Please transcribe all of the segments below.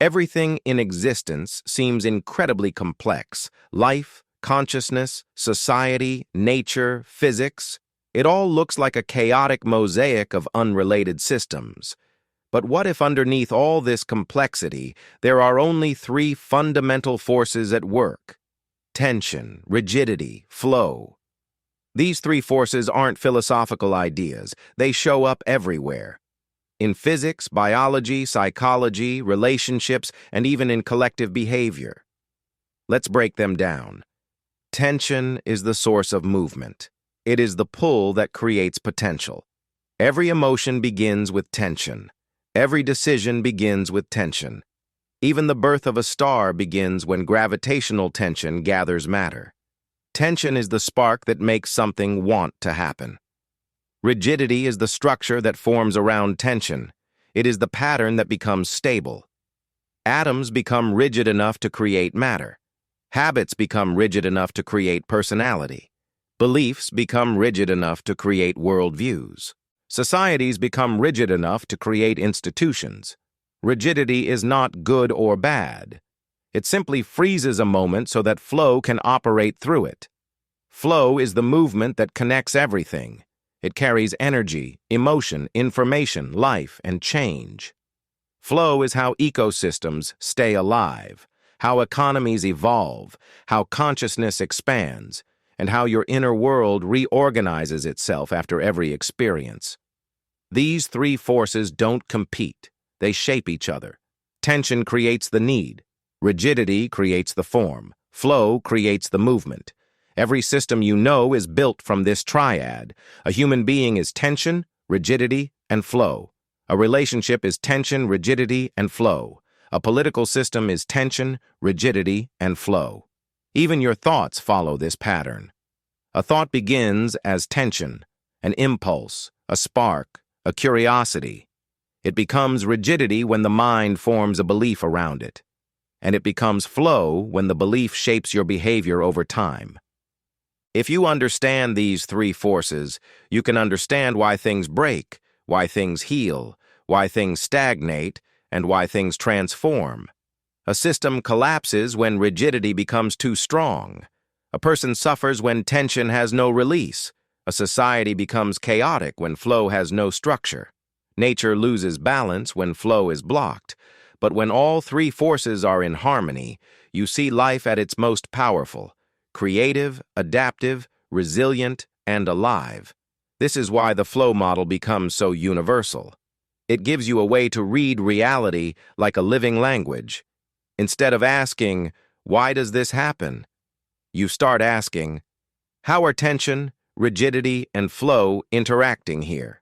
Everything in existence seems incredibly complex. Life, consciousness, society, nature, physics. It all looks like a chaotic mosaic of unrelated systems. But what if underneath all this complexity, there are only three fundamental forces at work? Tension, rigidity, flow. These three forces aren't philosophical ideas. They show up everywhere. In physics, biology, psychology, relationships, and even in collective behavior. Let's break them down. Tension is the source of movement. It is the pull that creates potential. Every emotion begins with tension. Every decision begins with tension. Even the birth of a star begins when gravitational tension gathers matter. Tension is the spark that makes something want to happen. Rigidity is the structure that forms around tension. It is the pattern that becomes stable. Atoms become rigid enough to create matter. Habits become rigid enough to create personality. Beliefs become rigid enough to create worldviews. Societies become rigid enough to create institutions. Rigidity is not good or bad. It simply freezes a moment so that flow can operate through it. Flow is the movement that connects everything. It carries energy, emotion, information, life, and change. Flow is how ecosystems stay alive, how economies evolve, how consciousness expands, and how your inner world reorganizes itself after every experience. These three forces don't compete. They shape each other. Tension creates the need. Rigidity creates the form. Flow creates the movement. Every system you know is built from this triad. A human being is tension, rigidity, and flow. A relationship is tension, rigidity, and flow. A political system is tension, rigidity, and flow. Even your thoughts follow this pattern. A thought begins as tension, an impulse, a spark, a curiosity. It becomes rigidity when the mind forms a belief around it. And it becomes flow when the belief shapes your behavior over time. If you understand these three forces, you can understand why things break, why things heal, why things stagnate, and why things transform. A system collapses when rigidity becomes too strong. A person suffers when tension has no release. A society becomes chaotic when flow has no structure. Nature loses balance when flow is blocked. But when all three forces are in harmony, you see life at its most powerful, creative, adaptive, resilient, and alive. This is why the flow model becomes so universal. It gives you a way to read reality like a living language. Instead of asking, "Why does this happen?" you start asking, "How are tension, rigidity, and flow interacting here?"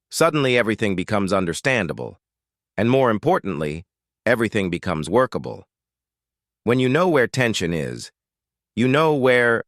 Suddenly everything becomes understandable. And more importantly, everything becomes workable. When you know where tension is, you know where